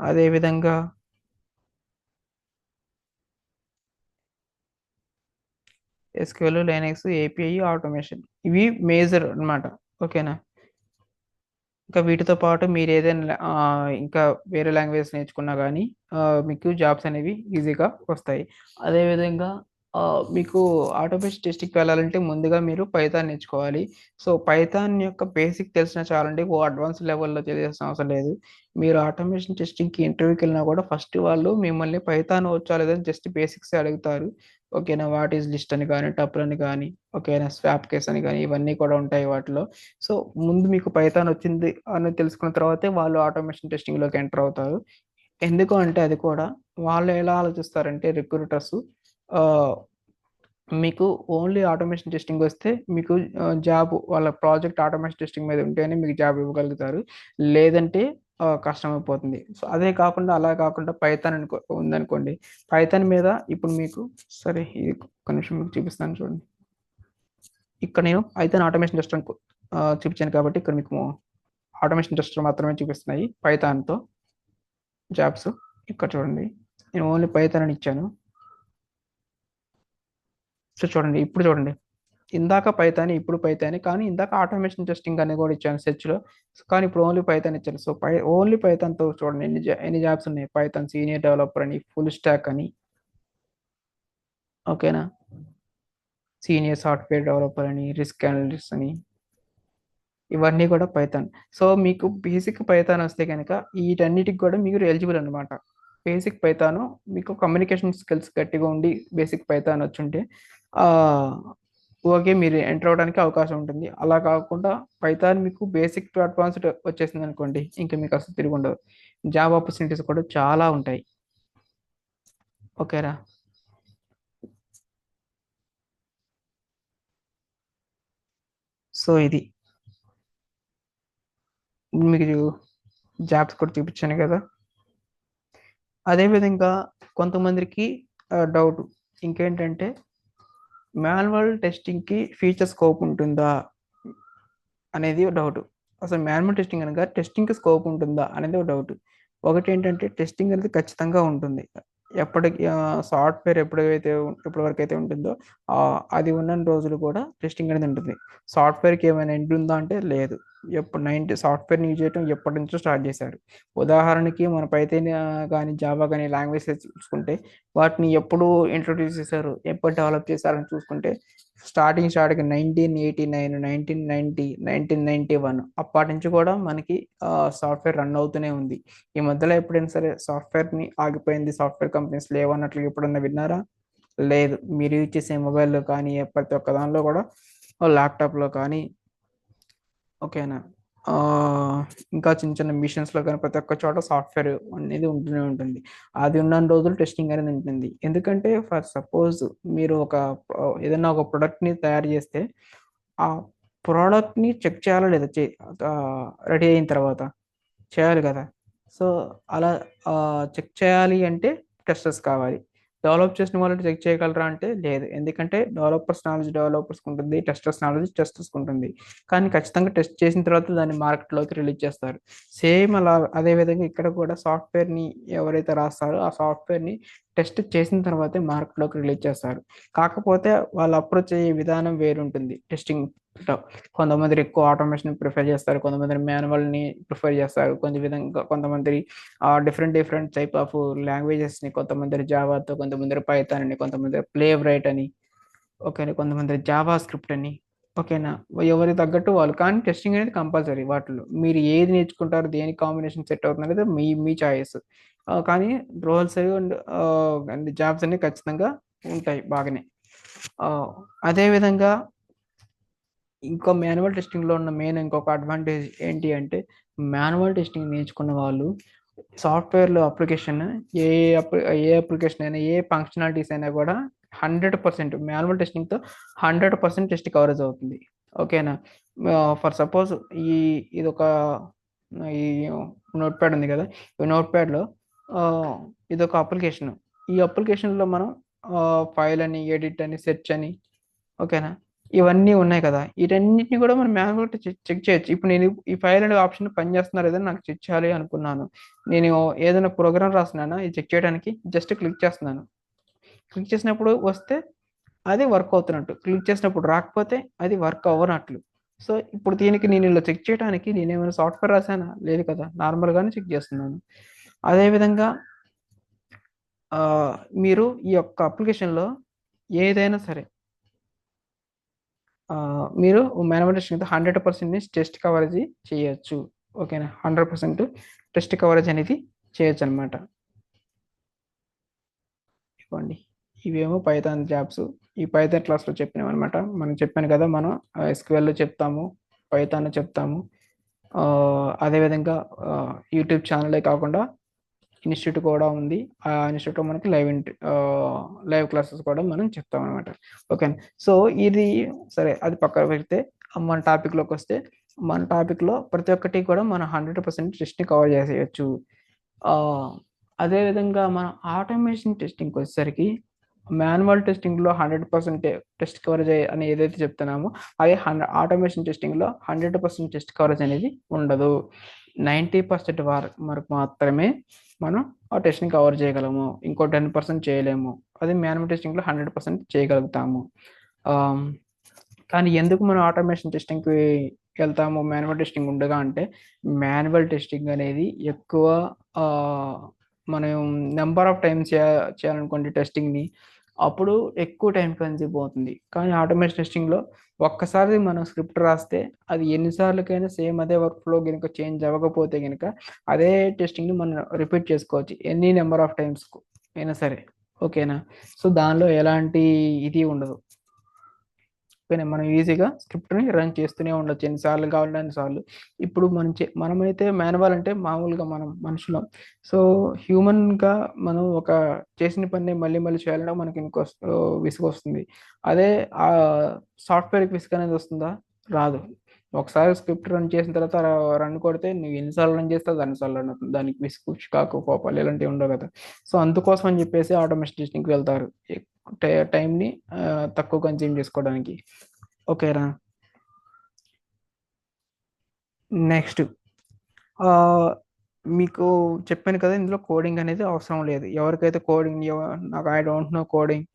అదేవిధంగా ఎస్క్యూఎల్, లైనక్స్, ఏపీఐ, ఆటోమేషన్, ఇవి మేజర్ అన్నమాట. ఓకేనా. ఇంకా వీటితో పాటు మీరు ఏదైనా ఇంకా వేరే లాంగ్వేజ్ నేర్చుకున్నా కానీ మీకు జాబ్స్ అనేవి ఈజీగా వస్తాయి. అదేవిధంగా మీకు ఆటోమేషన్ టెస్టింగ్కి వెళ్ళాలంటే ముందుగా మీరు పైథాన్ నేర్చుకోవాలి. సో పైథాన్ యొక్క బేసిక్ తెలిసిన చాలండి, ఓ అడ్వాన్స్ లెవెల్లో తెలియాల్సిన అవసరం లేదు. మీరు ఆటోమేషన్ టెస్టింగ్కి ఇంటర్వ్యూకి వెళ్ళినా కూడా ఫస్ట్ వాళ్ళు మిమ్మల్ని పైథాన్ వచ్చా లేదని జస్ట్ బేసిక్స్ అడుగుతారు. ఓకేనా. వాట్ ఈజ్ లిస్ట్ అని కానీ, టపుల్ అని కానీ, ఓకేనా, స్వాప్ కేస్ అని కానీ, ఇవన్నీ కూడా ఉంటాయి వాటిలో. సో ముందు మీకు పైథాన్ వచ్చింది అని తెలుసుకున్న తర్వాతే వాళ్ళు ఆటోమేషన్ టెస్టింగ్లోకి ఎంటర్ అవుతారు. ఎందుకు అంటే అది కూడా వాళ్ళు ఎలా ఆలోచిస్తారంటే రిక్రూటర్స్, మీకు ఓన్లీ ఆటోమేషన్ టెస్టింగ్ వస్తే మీకు జాబ్, వాళ్ళ ప్రాజెక్ట్ ఆటోమేషన్ టెస్టింగ్ మీద ఉంటేనే మీకు జాబ్ ఇవ్వగలుగుతారు. లేదంటే కష్టమైపోతుంది. సో అదే కాకుండా అలా కాకుండా పైథాన్ ఉందనుకోండి, పైథాన్ మీద ఇప్పుడు మీకు సరే ఇది ఒక నిమిషం మీకు చూపిస్తాను చూడండి. ఇక్కడ నేను పైథాన్ ఆటోమేషన్ టెస్టర్ చూపించాను కాబట్టి ఇక్కడ మీకు ఆటోమేషన్ టెస్టర్ మాత్రమే చూపిస్తున్నాయి పైథాన్తో జాబ్స్. ఇక్కడ చూడండి, నేను ఓన్లీ పైథాన్ అని ఇచ్చాను. సో చూడండి, ఇప్పుడు చూడండి, ఇందాక పైథాన్ ఇప్పుడు పైథాన్, కానీ ఇందాక ఆటోమేషన్ టెస్టింగ్ అని కూడా ఇచ్చాను సెర్చ్లో, కానీ ఇప్పుడు ఓన్లీ పైథాన్ ఇచ్చాను. సో ఓన్లీ పైథాన్తో చూడండి ఎన్ని జాబ్స్ ఉన్నాయి. పైథాన్ సీనియర్ డెవలపర్ అని, ఫుల్ స్టాక్ అని, ఓకేనా, సీనియర్ సాఫ్ట్వేర్ డెవలపర్ అని, రిస్క్ అనలిస్ట్ అని, ఇవన్నీ కూడా పైథాన్. సో మీకు బేసిక్ పైథాన్ వస్తే కనుక వీటన్నిటికి కూడా మీరు ఎలిజిబుల్ అనమాట. బేసిక్ పైథాను మీకు కమ్యూనికేషన్ స్కిల్స్ గట్టిగా ఉండి బేసిక్ పైథాన్ వచ్చుంటే ఓకే, మీరు ఎంటర్ అవడానికి అవకాశం ఉంటుంది. అలా కాకుండా పైథాన్ మీకు బేసిక్ టు అడ్వాన్స్డ్ వచ్చేసింది అనుకోండి, ఇంకా మీకు అసలు తిరిగి ఉండదు. జాబ్ ఆపర్చునిటీస్ కూడా చాలా ఉంటాయి. ఓకేరా. సో ఇది మీకు జాబ్స్ కూడా చూపించాను కదా. అదేవిధంగా కొంతమందికి డౌట్ ఇంకేంటంటే, మాన్యువల్ టెస్టింగ్కి ఫ్యూచర్ స్కోప్ ఉంటుందా అనేది డౌట్. అసలు మాన్యువల్ టెస్టింగ్ అనగా టెస్టింగ్కి స్కోప్ ఉంటుందా అనేది ఒక డౌట్. ఒకటి ఏంటంటే, టెస్టింగ్ అనేది ఖచ్చితంగా ఉంటుంది. ఎప్పటికి సాఫ్ట్వేర్ ఎప్పటి వరకు అయితే ఉంటుందో అది ఉన్న రోజులు కూడా టెస్టింగ్ అనేది ఉంటుంది. సాఫ్ట్వేర్కి ఏమైనా ఎండ్ ఉందా అంటే లేదు. ఎప్పుడు సాఫ్ట్వేర్ని యూజ్ చేయడం ఎప్పటి నుంచో స్టార్ట్ చేశారు. ఉదాహరణకి మన పైథాన్ కానీ జావా కానీ లాంగ్వేజెస్ చూసుకుంటే వాటిని ఎప్పుడు ఇంట్రొడ్యూస్ చేశారు, ఎప్పుడు డెవలప్ చేశారని చూసుకుంటే స్టార్టింగ్ 1989, 1990, 1991 అప్పటి నుంచి కూడా మనకి సాఫ్ట్వేర్ రన్ అవుతూనే ఉంది. ఈ మధ్యలో ఎప్పుడైనా సరే సాఫ్ట్వేర్ని ఆగిపోయింది, సాఫ్ట్వేర్ కంపెనీస్ లేవన్నట్లు ఎప్పుడన్నా విన్నారా? లేదు. మీరు యూజ్ చేసే మొబైల్లో కానీ ప్రతి ఒక్క దానిలో కూడా, ల్యాప్టాప్లో కానీ, ఓకేనా, ఇంకా చిన్న చిన్న మిషన్స్లో కానీ ప్రతి ఒక్క చోట సాఫ్ట్వేర్ అనేది ఉంటూనే ఉంటుంది. అది ఉన్న రోజులు టెస్టింగ్ అనేది ఉంటుంది. ఎందుకంటే ఫర్ సపోజ్ మీరు ఏదైనా ఒక ప్రోడక్ట్ని తయారు చేస్తే ఆ ప్రోడక్ట్ని చెక్ చేయాలా లేదా, రెడీ అయిన తర్వాత చేయాలి కదా. సో అలా చెక్ చేయాలి అంటే టెస్టర్స్ కావాలి. డెవలప్ చేసిన వాళ్ళు చెక్ చేయగలరా అంటే లేదు. ఎందుకంటే డెవలపర్స్కి ఉంటుంది, టెస్టర్స్ నాలెడ్జ్ టెస్టర్స్కి ఉంటుంది. కానీ ఖచ్చితంగా టెస్ట్ చేసిన తర్వాత దాన్ని మార్కెట్లోకి రిలీజ్ చేస్తారు. సేమ్ అదే విధంగా ఇక్కడ కూడా సాఫ్ట్వేర్ని ఎవరైతే రాస్తారో ఆ సాఫ్ట్వేర్ని టెస్ట్ చేసిన తర్వాతే మార్కెట్లోకి రిలీజ్ చేస్తారు. కాకపోతే వాళ్ళు అప్రోచ్ అయ్యే విధానం వేరుంటుంది టెస్టింగ్. కొంతమంది ఎక్కువ ఆటోమేషన్ ప్రిఫర్ చేస్తారు, కొంతమంది మాన్యువల్ని ప్రిఫర్ చేస్తారు, కొంతమంది డిఫరెంట్ టైప్ ఆఫ్ లాంగ్వేజెస్ని, కొంతమంది జావాతో, కొంతమంది పైథాన్ అని, కొంతమంది ప్లే రైట్ అని, ఓకేనా, కొంతమంది జావా స్క్రిప్ట్ అని, ఓకేనా, ఎవరికి తగ్గట్టు వాళ్ళు. కానీ టెస్టింగ్ అనేది కంపల్సరీ. వాటిలో మీరు ఏది నేర్చుకుంటారు, దేని కాంబినేషన్ సెట్ అవుతుంది అనేది మీ చాయిస్. కానీ రోల్స్ అండ్ జాబ్స్ అన్ని ఖచ్చితంగా ఉంటాయి బాగానే. అదేవిధంగా మాన్యువల్ టెస్టింగ్లో ఉన్న ఇంకొక అడ్వాంటేజ్ ఏంటి అంటే, మాన్యువల్ టెస్టింగ్ నేర్చుకున్న వాళ్ళు సాఫ్ట్వేర్లో అప్లికేషన్ ఏ అప్లికేషన్ అయినా, ఏ ఫంక్షనాలిటీస్ అయినా కూడా 100% మాన్యువల్ టెస్టింగ్తో 100% టెస్ట్ కవరేజ్ అవుతుంది. ఓకేనా. ఫర్ సపోజ్ ఇది ఒక ఈ నోట్ ప్యాడ్ ఉంది కదా, ఈ నోట్ ప్యాడ్లో ఇది ఒక అప్లికేషన్. ఈ అప్లికేషన్లో మనం ఫైల్ అని, ఎడిట్ అని, సెర్చ్ అని, ఓకేనా, ఇవన్నీ ఉన్నాయి కదా. వీటన్నిటిని కూడా మనం మాన్యువల్ చెక్ చేయొచ్చు. ఇప్పుడు నేను ఈ ఫైల్ అనే ఆప్షన్ పనిచేస్తున్నారు ఏదైనా నాకు చెక్ చేయాలి అనుకున్నాను, నేను ఏదైనా ప్రోగ్రామ్ రాస్తున్నానా ఇది చెక్ చేయడానికి, జస్ట్ క్లిక్ చేస్తున్నాను. క్లిక్ చేసినప్పుడు వస్తే అది వర్క్ అవుతున్నట్టు, క్లిక్ చేసినప్పుడు రాకపోతే అది వర్క్ అవ్వనట్లు. సో ఇప్పుడు దీనికి నేను ఇలా చెక్ చేయడానికి నేను ఏమైనా సాఫ్ట్వేర్ రాసానా? లేదు కదా, నార్మల్గానే చెక్ చేస్తున్నాను. అదేవిధంగా మీరు ఈ యొక్క అప్లికేషన్లో ఏదైనా సరే మీరు మాన్యువల్ టెస్టింగ్ 100% టెస్ట్ కవరేజ్ చేయొచ్చు. ఓకేనా, 100% టెస్ట్ కవరేజ్ అనేది చేయొచ్చు అనమాట. ఇవ్వండి, ఇవేమో పైథాన్ జాబ్స్. ఈ పైథాన్ క్లాస్లో చెప్పినాం అనమాట. మనం చెప్పాను కదా, మనం ఎస్క్యూఎల్లో చెప్తాము, పైథాన్ చెప్తాము. అదేవిధంగా యూట్యూబ్ ఛానలే కాకుండా ఇన్స్టిట్యూట్ కూడా ఉంది. ఆ ఇన్స్టిట్యూట్లో మనకి లైవ్ క్లాసెస్ కూడా మనం చెప్తాం అనమాట. ఓకే. సో ఇది సరే, అది పక్కన పెడితే మన టాపిక్లోకి వస్తే, మన టాపిక్లో ప్రతి ఒక్కటి కూడా మనం 100% టెస్ట్ని కవర్ చేసేయచ్చు. అదేవిధంగా మనం ఆటోమేషన్ టెస్టింగ్కి వచ్చేసరికి మాన్యువల్ టెస్టింగ్లో 100% టెస్ట్ కవరేజ్ అని ఏదైతే చెప్తున్నామో అదే ఆటోమేషన్ టెస్టింగ్లో 100% టెస్ట్ కవరేజ్ అనేది ఉండదు. 90% వరకు మాత్రమే మనం ఆ టెస్ట్ని కవర్ చేయగలము, ఇంకో 10% చేయలేము. అది మాన్యువల్ టెస్టింగ్లో 100% చేయగలుగుతాము. కానీ ఎందుకు మనం ఆటోమేషన్ టెస్టింగ్కి వెళ్తాము మాన్యువల్ టెస్టింగ్ ఉండగా అంటే, మాన్యువల్ టెస్టింగ్ అనేది ఎక్కువ మనం నెంబర్ ఆఫ్ టైమ్స్ చేయాలనుకోండి టెస్టింగ్ని, అప్పుడు ఎక్కువ టైం కన్జ్యూమ్ అవుతుంది. కానీ ఆటోమేషన్ టెస్టింగ్లో ఒక్కసారి మనం స్క్రిప్ట్ రాస్తే అది ఎన్నిసార్లకైనా సేమ్ అదే వర్క్ ఫ్లో కనుక చేంజ్ అవ్వకపోతే కనుక అదే టెస్టింగ్ని మనం రిపీట్ చేసుకోవచ్చు ఎన్ని నెంబర్ ఆఫ్ టైమ్స్ అయినా సరే. ఓకేనా? సో దానిలో ఎలాంటి ఇది ఉండదు. ఓకేనా? మనం ఈజీగా స్క్రిప్ట్ని రన్ చేస్తూనే ఉండొచ్చు ఎన్నిసార్లు కావాలంటే అన్నిసార్లు. ఇప్పుడు మనమైతే మాన్యువల్ అంటే మామూలుగా మనం మనుషులం. సో హ్యూమన్గా మనం ఒక చేసిన పని మళ్ళీ మళ్ళీ చేయాలంటే మనకి విసుగు వస్తుంది. అదే ఆ సాఫ్ట్వేర్కి విసుగు అనేది వస్తుందా? రాదు. ఒకసారి స్క్రిప్ట్ రన్ చేసిన తర్వాత రన్ కొడితే నువ్వు ఎన్నిసార్లు రన్ చేస్తే అది అన్నిసార్లు రన్ అవుతుంది. దానికి విసుగు, చికాకు, కోపాలు ఇలాంటివి ఉండవు కదా. సో అందుకోసం అని చెప్పేసి ఆటోమేషన్ టెస్టింగ్కి వెళ్తారు, టైంని తక్కువ కన్జ్యూమ్ చేసుకోవడానికి. ఓకేనా? నెక్స్ట్ మీకు చెప్పాను కదా, ఇందులో కోడింగ్ అనేది అవసరం లేదు. ఎవరికైతే కోడింగ్ నాకు I don't know coding,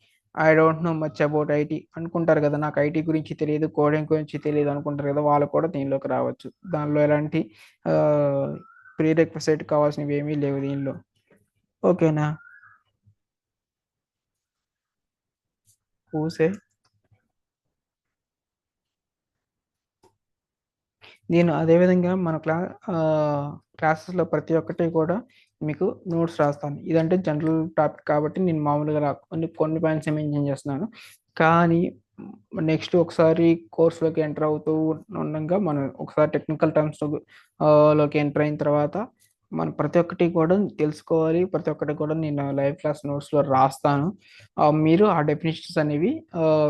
I don't know much about IT అనుకుంటారు కదా, నాకు ఐటీ గురించి తెలియదు, కోడింగ్ గురించి తెలియదు అనుకుంటారు కదా, వాళ్ళు కూడా దీనిలోకి రావచ్చు. దానిలో ఎలాంటి ప్రీ రిక్వెసైట్ కావాల్సినవి ఏమీ లేవు దీనిలో. ఓకేనా? పూసే నేను అదేవిధంగా మన క్లాసెస్లో ప్రతి ఒక్కటి కూడా మీకు నోట్స్ రాస్తాను. ఇదంటే జనరల్ టాపిక్ కాబట్టి నేను మామూలుగా కొన్ని పాయింట్స్ మెన్షన్ చేస్తున్నాను. కానీ నెక్స్ట్ ఒకసారి కోర్సులోకి ఎంటర్ అవుతూ ఉండగా మనం ఒకసారి టెక్నికల్ టర్మ్స్ లోకి ఎంటర్ అయిన తర్వాత మనం ప్రతి ఒక్కటి కూడా తెలుసుకోవాలి. ప్రతి ఒక్కటి కూడా నేను లైవ్ క్లాస్ నోట్స్లో రాస్తాను. మీరు ఆ డెఫినేషన్స్ అనేవి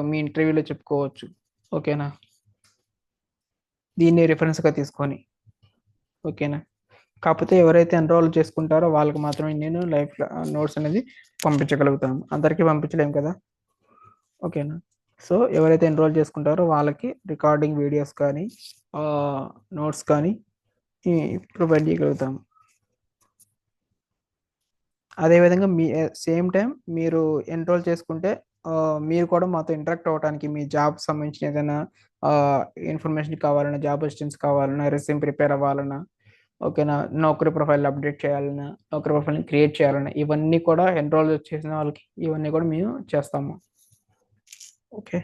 మీ ఇంటర్వ్యూలో చెప్పుకోవచ్చు. ఓకేనా? దీన్ని రిఫరెన్స్గా తీసుకొని. ఓకేనా? కాకపోతే ఎవరైతే ఎన్రోల్ చేసుకుంటారో వాళ్ళకి మాత్రమే నేను లైవ్ నోట్స్ అనేది పంపించగలుగుతాను, అందరికీ పంపించలేము కదా. ఓకేనా? సో ఎవరైతే ఎన్రోల్ చేసుకుంటారో వాళ్ళకి రికార్డింగ్ వీడియోస్ కానీ నోట్స్ కానీ ప్రొవైడ్ చేయగలుగుతాము. అదేవిధంగా సేమ్ టైం మీరు ఎన్రోల్ చేసుకుంటే మీరు కూడా మాతో ఇంటరాక్ట్ అవ్వడానికి, మీ జాబ్ సంబంధించిన ఏదైనా ఇన్ఫర్మేషన్ కావాలన్నా, జాబ్ అసిస్టెన్స్ కావాలన్నా, రెస్యూమ్ ప్రిపేర్ అవ్వాలన్నా, ఓకేనా, నౌకరీ ప్రొఫైల్ అప్డేట్ చేయాలన్నా, నౌకరీ ప్రొఫైల్ని క్రియేట్ చేయాలన్నా, ఇవన్నీ కూడా ఎన్రోల్ చేసిన వాళ్ళకి ఇవన్నీ కూడా మేము చేస్తాము. ఓకే.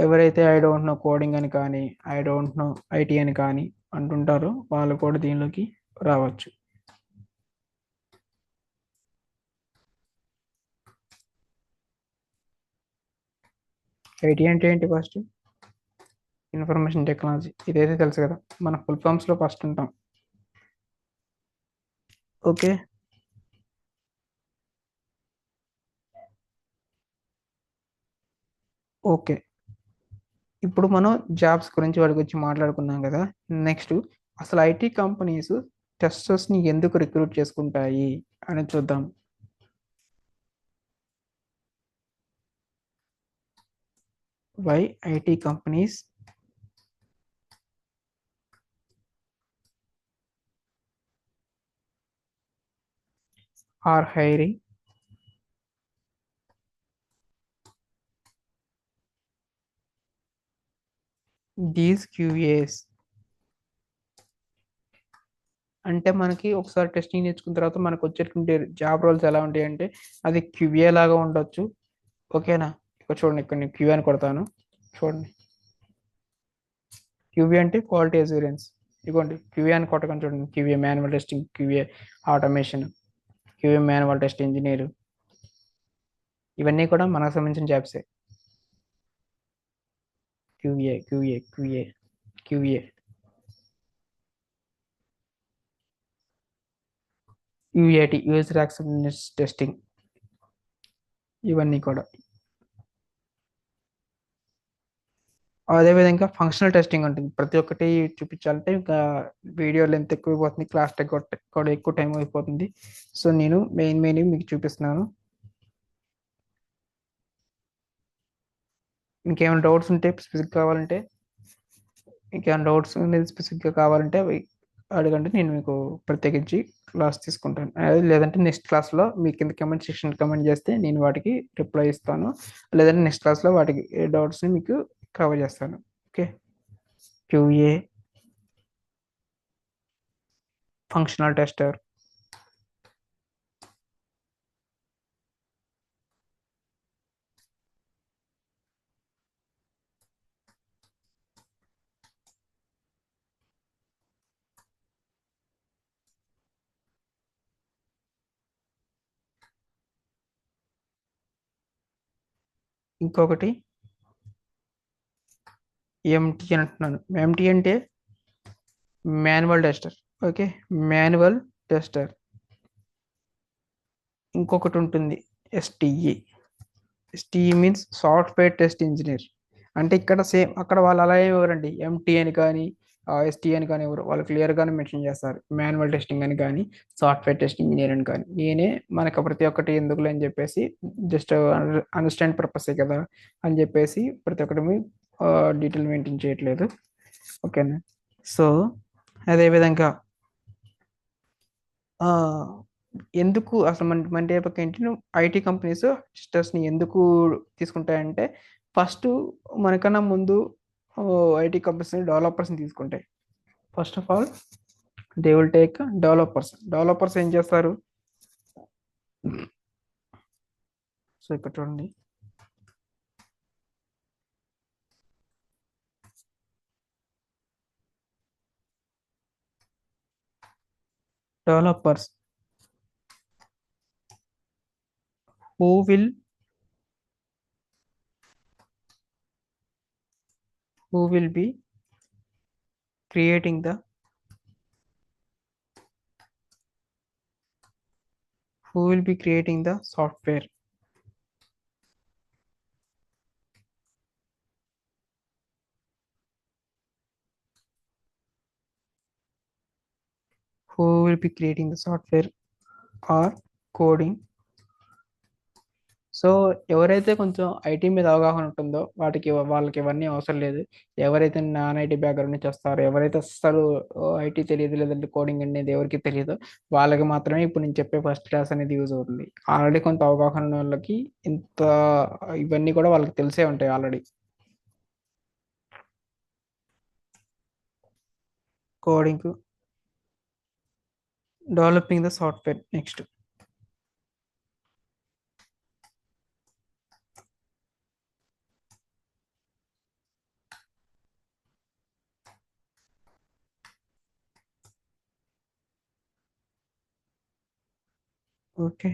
ఎవరైతే ఐ డోంట్ నో కోడింగ్ అని కానీ, ఐ డోంట్ నో ఐటీ అని కానీ అంటుంటారో వాళ్ళు కూడా దీనిలోకి రావచ్చు. ఐటీ అంటే ఏంటి? ఫస్ట్ ఇన్ఫర్మేషన్ టెక్నాలజీ, ఇదైతే తెలుసు కదా, మన ఫుల్ ఫామ్స్లో ఫస్ట్ ఉంటాం. ఓకే. ఓకే. ఇప్పుడు మనం జాబ్స్ గురించి వాటి గురించి మాట్లాడుకున్నాం కదా. నెక్స్ట్ అసలు ఐటీ కంపెనీస్ టెస్టర్స్ని ఎందుకు రిక్రూట్ చేసుకుంటాయి అని చూద్దాం. Why IT companies are hiring these QAs. అంటే మనకి ఒకసారి టెస్టింగ్ నేర్చుకున్న తర్వాత మనకు వచ్చేటువంటి జాబ్ రోల్స్ ఎలా ఉంటాయి అంటే, అది క్యూఏ లాగా ఉండొచ్చు. ఓకేనా? ఇక్కడ చూడండి, ఇక్కడ నేను క్యూఏ అని కొడతాను. చూడండి, క్యూఏ అంటే క్వాలిటీ అష్యూరెన్స్. ఇదిగోండి క్యూఏ అని కొట్టకండి, చూడండి, QA manual testing, QA automation, QA manual test engineer, ఇవన్నీ కూడా మనకు సంబంధించిన జాబ్సే. QA QA QA QA UAT, user acceptance testing, ఇవన్నీ కూడా. అదేవిధంగా ఫంక్షనల్ టెస్టింగ్ ఉంటుంది. ప్రతి ఒక్కటి చూపించాలంటే ఇంకా వీడియో లెంత్ ఎక్కువైపోతుంది, క్లాస్ కూడా ఎక్కువ టైం అయిపోతుంది. సో నేను మెయిన్ మీకు చూపిస్తున్నాను. ఇంకేమైనా డౌట్స్ ఉంటే స్పెసిఫిక్ కావాలంటే ఇంకేమైనా డౌట్స్ అనేది స్పెసిఫిక్గా కావాలంటే అవి అడగండి, నేను మీకు ప్రత్యేకించి క్లాస్ తీసుకుంటాను. లేదంటే నెక్స్ట్ క్లాస్లో మీ కింద కమెంట్ సెక్షన్ కమెంట్ చేస్తే నేను వాటికి రిప్లై ఇస్తాను. లేదంటే నెక్స్ట్ క్లాస్లో వాటికి డౌట్స్ని మీకు కవర్ చేస్తాను. ఓకే. QA functional tester. ఇంకొకటి ఎంటీ అని అంటున్నాను. ఎంటీ అంటే manual tester. Okay, manual tester. ఇంకొకటి ఉంటుంది ఎస్టిఈ. ఎస్టిఈ మీన్స్ సాఫ్ట్వేర్ టెస్ట్ ఇంజనీర్. అంటే ఇక్కడ సేమ్ అక్కడ వాళ్ళు అలా ఇవ్వరండి, ఎంటీ అని కానీ ఎస్టీ అని కానీ ఎవరు వాళ్ళు క్లియర్గానే మెన్షన్ చేస్తారు, మాన్యువల్ టెస్టింగ్ అని కానీ సాఫ్ట్వేర్ టెస్ట్ ఇంజనీర్ అని కానీ. నేనే మనకు ప్రతి ఒక్కటి ఎందుకులే అని చెప్పేసి జస్ట్ అండర్స్టాండ్ పర్పసే కదా అని చెప్పేసి ప్రతి ఒక్కటి డీటెయిల్ మెయింటైన్ చేయట్లేదు. ఓకేనా. సో అదేవిధంగా ఆ, ఎందుకు అసలు మన రేపటి ఏంటి ఐటీ కంపెనీస్ టెస్టర్స్ని ఎందుకు తీసుకుంటాయంటే, ఫస్ట్ మనకన్నా ముందు ఐటీ కంపెనీస్ డెవలపర్స్ని తీసుకుంటాయి. First of all they will take developers. Developers ఏం చేస్తారు? సో ఇక్కడ చూడండి, developers who will be creating the software. Or coding. So ఎవరైతే కొంచెం ఐటీ మీద అవగాహన ఉంటుందో వాళ్ళకి ఇవన్నీ అవసరం లేదు. ఎవరైతే నాన్ ఐటీ బ్యాక్గ్రౌండ్ నుంచి వస్తారో, ఎవరైతే అస్సలు ఐటీ తెలియదు లేదంటే కోడింగ్ అనేది ఎవరికి తెలియదు, వాళ్ళకి మాత్రమే ఇప్పుడు నేను చెప్పే ఫస్ట్ క్లాస్ అనేది యూజ్ అవుతుంది. ఆల్రెడీ కొంత అవగాహన ఉన్న వాళ్ళకి ఇంత ఇవన్నీ కూడా వాళ్ళకి తెలిసే ఉంటాయి already. Coding, developing the software. Next okay.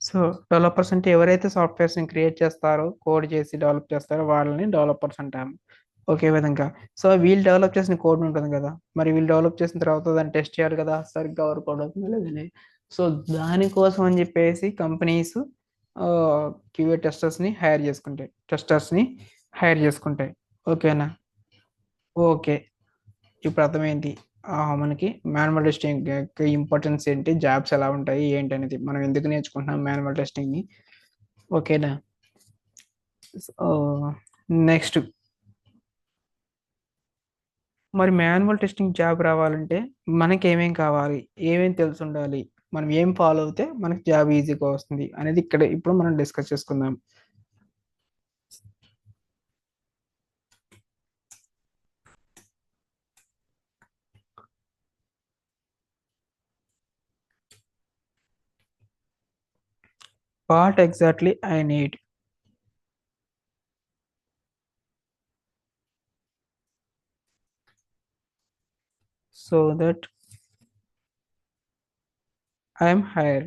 So developers అంటే ఎవరైతే సాఫ్ట్వేర్స్ ని క్రియేట్ చేస్తారో, కోడ్ చేసి డెవలప్ చేస్తారో వాళ్ళని డెవలపర్స్ అంటాము. ఒకే విధంగా సో వీళ్ళు డెవలప్ చేసిన కోడ్ ఉంటుంది కదా, మరి వీళ్ళు డెవలప్ చేసిన తర్వాత దాన్ని టెస్ట్ చేయాలి కదా సరిగ్గా వర్క్ అవుతుంది లేదని. సో దానికోసం అని చెప్పేసి కంపెనీస్ క్యూఏ టెస్టర్స్ ని హైర్ చేసుకుంటాయి. ఓకేనా. ఓకే, ఇప్పుడు అర్థమైంది. మనకి మాన్యువల్ టెస్టింగ్ ఇంపార్టెన్స్ ఏంటి, జాబ్స్ ఎలా ఉంటాయి ఏంటి అనేది, మనం ఎందుకు నేర్చుకుంటున్నాం మాన్యువల్ టెస్టింగ్ ని. ఓకేనా. నెక్స్ట్, మరి మాన్యువల్ టెస్టింగ్ జాబ్ రావాలంటే మనకి ఏమేం కావాలి, ఏమేం తెలిసి ఉండాలి, మనం ఏం ఫాలో అవుతే మనకి జాబ్ ఈజీగా వస్తుంది అనేది ఇక్కడ ఇప్పుడు మనం డిస్కస్ చేసుకుందాం. What exactly I need so that I'm hire.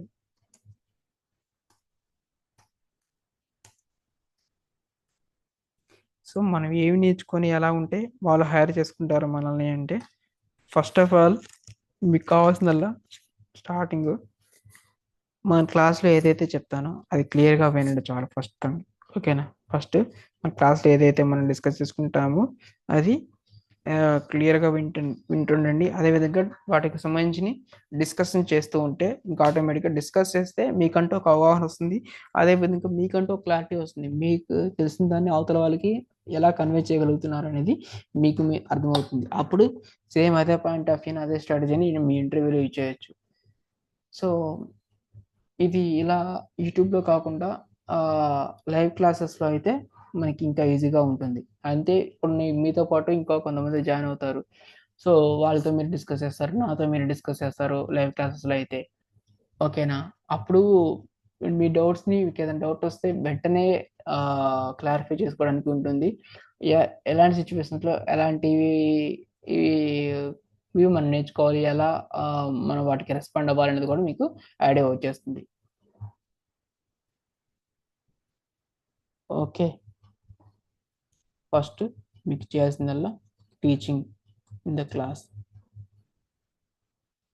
So మనం ఏమి నేర్చుకొని ఎలా ఉంటే వాళ్ళు హైర్ చేసుకుంటారు మనల్ని అంటే, ఫస్ట్ ఆఫ్ ఆల్ మీకు కావాల్సిందల్లా స్టార్టింగ్ మన క్లాస్లో ఏదైతే చెప్తానో అది క్లియర్గా వినండి చాలు ఫస్ట్ టైం. ఓకేనా. ఫస్ట్ మన క్లాస్లో ఏదైతే మనం డిస్కస్ చేసుకుంటామో అది క్లియర్గా వింటుండండి. అదేవిధంగా వాటికి సంబంధించి డిస్కషన్ చేస్తూ ఉంటే ఇంకా ఆటోమేటిక్గా డిస్కస్ చేస్తే మీకంటూ ఒక అవగాహన వస్తుంది. అదేవిధంగా మీకంటూ ఒక క్లారిటీ వస్తుంది. మీకు తెలిసిన దాన్ని అవతల వాళ్ళకి ఎలా కన్వే చేయగలుగుతున్నారు అనేది మీకు అర్థమవుతుంది. అప్పుడు సేమ్ అదే పాయింట్ ఆఫ్ వ్యూ అదే స్ట్రాటజీని మీ ఇంటర్వ్యూలో యూజ్ చేయొచ్చు. సో ఇది ఇలా యూట్యూబ్లో కాకుండా లైవ్ క్లాసెస్లో అయితే మనకి ఇంకా ఈజీగా ఉంటుంది. అంతే ఇప్పుడు మీతో పాటు ఇంకా కొంతమంది జాయిన్ అవుతారు. సో వాళ్ళతో మీరు డిస్కస్ చేస్తారు, నాతో మీరు డిస్కస్ చేస్తారు లైవ్ క్లాసెస్లో అయితే. ఓకేనా? అప్పుడు మీ డౌట్స్ని మీకు ఏదైనా డౌట్ వస్తే వెంటనే క్లారిఫై చేసుకోవడానికి ఉంటుంది. ఎలాంటి సిచ్యువేషన్స్లో ఎలాంటివి ఇవి ఇవి మనం నేర్చుకోవాలి, ఎలా మనం వాటికి రెస్పాండ్ అవ్వాలి అనేది కూడా మీకు ఐడియా వచ్చేస్తుంది. ఓకే, ఫస్ట్ మీకు చేయాల్సిందల్లా టీచింగ్ ఇన్ ద క్లాస్.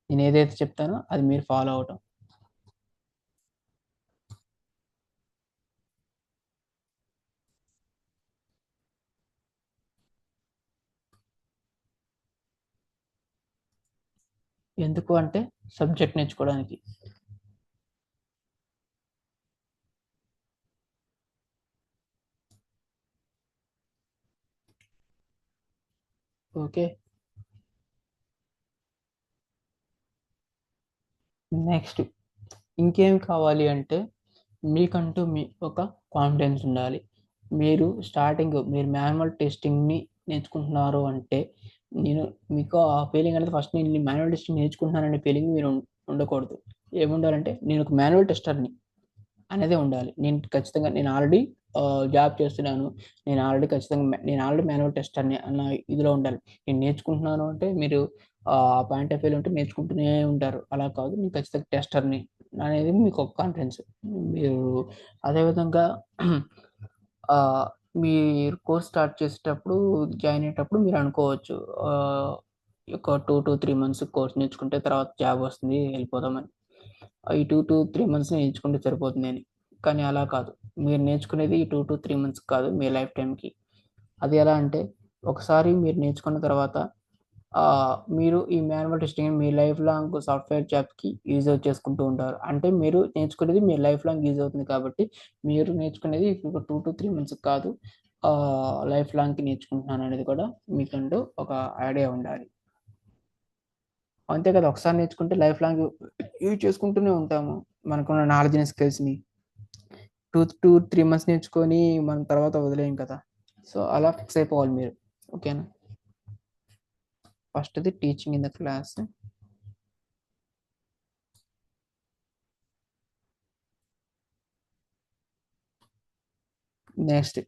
నేను ఏదైతే చెప్తానో అది మీరు ఫాలో అవటం. ఎందుకు అంటే సబ్జెక్ట్ నేర్చుకోవడానికి. ఓకే, నెక్స్ట్ ఇంకేం కావాలి అంటే మీకంటూ మీ ఒక కాన్ఫిడెన్స్ ఉండాలి. మీరు మాన్యువల్ టెస్టింగ్ని నేర్చుకుంటున్నారు అంటే నేను మీకు ఆ ఫీలింగ్ అనేది ఫస్ట్ నేను మాన్యువల్ టెస్టింగ్ నేర్చుకుంటున్నాననే ఫీలింగ్ మీరు ఉండకూడదు. ఏముండాలంటే నేను ఒక మాన్యువల్ టెస్టర్ని అనేదే ఉండాలి. నేను ఆల్రెడీ జాబ్ చేస్తున్నాను. నేను ఆల్రెడీ మాన్యువల్ టెస్టర్‌ని అన్న ఇదిలో ఉండాలి. నేను నేర్చుకుంటున్నాను అంటే మీరు ఆ పాయింట్ ఆఫ్ వ్యూలో ఉంటే నేర్చుకుంటూనే ఉంటారు. అలా కాదు నేను ఖచ్చితంగా టెస్టర్‌ని అనేది మీకు ఒక కాన్ఫిడెన్స్. మీరు అదేవిధంగా ఆహ్, మీరు కోర్స్ స్టార్ట్ చేసేటప్పుడు జాయిన్ అయ్యేటప్పుడు మీరు అనుకోవచ్చు. ఆహ్, ఒక 2-3 మంత్స్ కోర్స్ నేర్చుకుంటే తర్వాత జాబ్ వస్తుంది వెళ్ళిపోదామని. ఈ 2-3 మంత్స్ నేర్చుకుంటే సరిపోతుందని. కానీ అలా కాదు. మీరు నేర్చుకునేది ఈ 2-3 మంత్స్ కాదు మీ లైఫ్ టైమ్‌కి. అది ఎలా అంటే ఒకసారి మీరు నేర్చుకున్న తర్వాత మీరు ఈ మాన్యువల్ టెస్టింగ్ మీ లైఫ్ లాంగ్ సాఫ్ట్‌వేర్ జాబ్స్‌కి యూజ్ చేసుకుంటూ ఉంటారు. అంటే మీరు నేర్చుకునేది మీ లైఫ్ లాంగ్ యూజ్ అవుతుంది కాబట్టి మీరు నేర్చుకునేది ఒక 2-3 మంత్స్ కాదు. లైఫ్ లాంగ్‌కి నేర్చుకుంటున్నాను అనేది కూడా మీకంటూ ఒక ఐడియా ఉండాలి. అంతే కదా! ఒకసారి నేర్చుకుంటే లైఫ్ లాంగ్ యూజ్ చేసుకుంటూనే ఉంటాము. మనకున్న నాలెడ్జ్‌ని, స్కిల్స్‌ని. 2-3 మంత్స్ నేర్చుకొని మనం తర్వాత వదిలేయం కదా! సో, అలా ఫిక్స్ అయిపోవాలి మీరు. ఓకేనా? ఫస్ట్‌ది teaching in the class. Next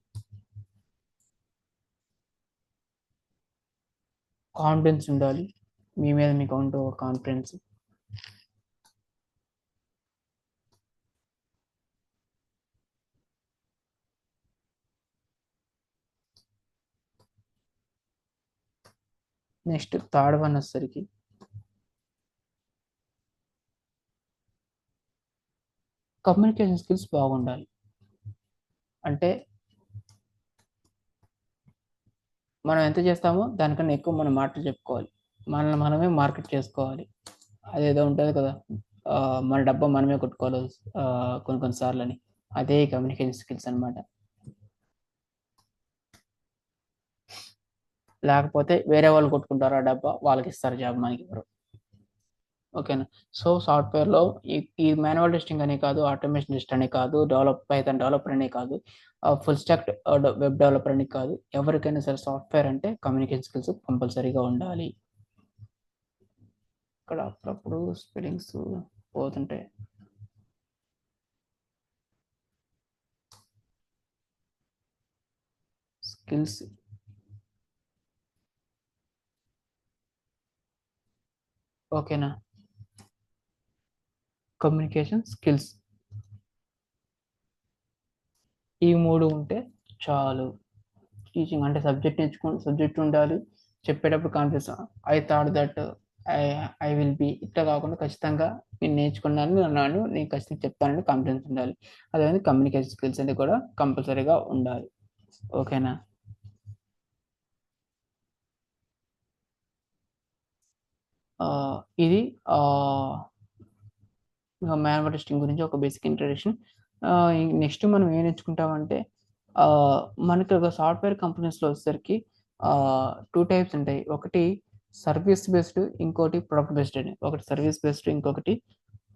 confidence ఉండాలి. మీ మీద మీకంటూ ఒక కాన్ఫిడెన్స్. నెక్స్ట్ థర్డ్ వన్ వచ్చేసరికి కమ్యూనికేషన్ స్కిల్స్ బాగుండాలి. అంటే మనం ఎంత చేస్తామో దానికన్నా ఎక్కువ మనం మాటలు చెప్పుకోవాలి. మనల్ని మనమే మార్కెట్ చేసుకోవాలి. అదేదో ఉంటది కదా! మన డబ్బా మనమే కొట్టుకోవాలి కొన్ని కొన్ని సార్లని. అదే కమ్యూనికేషన్ స్కిల్స్ అన్నమాట. లేకపోతే వేరే వాళ్ళు కొట్టుకుంటారు ఆ డబ్బా. వాళ్ళకిస్తారు జాబ్ మనకివ్వరు. ఓకేనా? సో, సాఫ్ట్‌వేర్‌లో ఈ మాన్యువల్ టెస్టింగ్ అనే కాదు, ఆటోమేషన్ టెస్ట్ అనే కాదు, పైథాన్ డెవలపర్ అనే కాదు, ఫుల్ స్టాక్ వెబ్ డెవలపర్ అని కాదు. ఎవరికైనా సరే సాఫ్ట్‌వేర్ అంటే కమ్యూనికేషన్ స్కిల్స్ కంపల్సరీగా ఉండాలి. ఇక్కడ అప్పుడప్పుడు స్పెల్లింగ్స్ పోతుంటాయి. స్కిల్స్. ఓకేనా? Communication skills. ఈ 3 ఉంటే చాలు. టీచింగ్ అంటే సబ్జెక్ట్ ఉండాలి. చెప్పేటప్పుడు confidence. I thought that I will be ఇట్లా కాకుండా ఖచ్చితంగా నేను నేర్చుకున్నాను అన్నాను, నేను ఖచ్చితంగా చెప్తానని కాన్ఫిడెన్స్ ఉండాలి. అదేవిధంగా కమ్యూనికేషన్ స్కిల్స్ అనేది కూడా కంపల్సరీగా ఉండాలి. ఓకేనా? ఇది మాన్యువల్ టెస్టింగ్ గురించి ఒక బేసిక్ ఇంట్రడక్షన్. నెక్స్ట్ మనం ఏం నేర్చుకుంటామంటే, మనకి ఒక సాఫ్ట్వేర్ కంపెనీస్లో వచ్చేసరికి టూ టైప్స్ ఉంటాయి. ఒకటి సర్వీస్ బేస్డ్, ఇంకోటి ప్రొడక్ట్ బేస్డ్ అని. ఒకటి సర్వీస్ బేస్డ్, ఇంకొకటి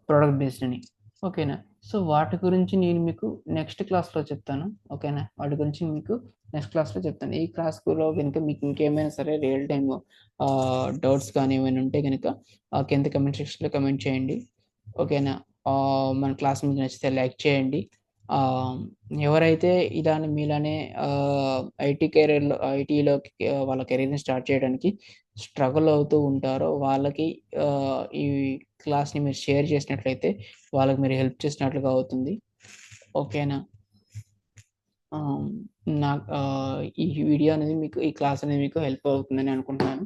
ప్రొడక్ట్ బేస్డ్ అని. ఓకేనా? సో వాటి గురించి నేను మీకు నెక్స్ట్ క్లాస్లో చెప్తాను. ఓకేనా? వాటి గురించి మీకు నెక్స్ట్ క్లాస్లో చెప్తాను. ఈ క్లాస్లో కనుక మీకు ఇంకేమైనా సరే రియల్ టైమ్ డౌట్స్ కానీ ఏమైనా ఉంటే కనుక కింద కమెంట్ సెక్షన్లో కమెంట్ చేయండి. ఓకేనా? మన క్లాస్ మీకు నచ్చితే లైక్ చేయండి. ఎవరైతే మీలానే ఐటీలోకి వాళ్ళ కెరీర్ని స్టార్ట్ చేయడానికి స్ట్రగుల్ అవుతూ ఉంటారో వాళ్ళకి ఈ క్లాస్ని మీరు షేర్ చేసినట్లయితే వాళ్ళకి మీరు హెల్ప్ చేసినట్లుగా అవుతుంది. ఓకేనా? నాకు ఈ వీడియో అనేది మీకు, ఈ క్లాస్ అనేది మీకు హెల్ప్ అవుతుందని అనుకుంటున్నాను.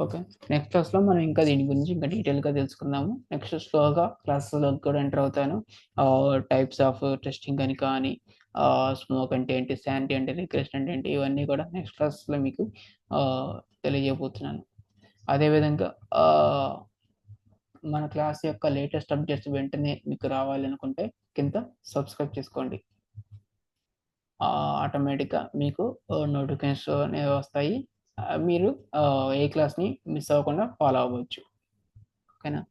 ఓకే. నెక్స్ట్ క్లాస్లో మనం ఇంకా దీని గురించి ఇంకా డీటెయిల్గా తెలుసుకుందాము. నెక్స్ట్ స్లోగా క్లాస్లోకి కూడా ఎంటర్ అవుతాను. టైప్స్ ఆఫ్ టెస్టింగ్ అని కానీ, స్మోక్ అంటే ఏంటి, శానిటీ అంటే, రిగ్రెషన్ అంటే ఏంటి, ఇవన్నీ కూడా నెక్స్ట్ క్లాస్లో మీకు తెలియజేయబోతున్నాను. అదేవిధంగా మన క్లాస్ యొక్క లేటెస్ట్ అప్డేట్స్ వెంటనే మీకు రావాలనుకుంటే కింద సబ్స్క్రైబ్ చేసుకోండి. ఆటోమేటిక్గా మీకు నోటిఫికేషన్స్ అనేవి వస్తాయి. మీరు ఏ క్లాస్ని మిస్ అవ్వకుండా ఫాలో అవ్వచ్చు. ఓకేనా?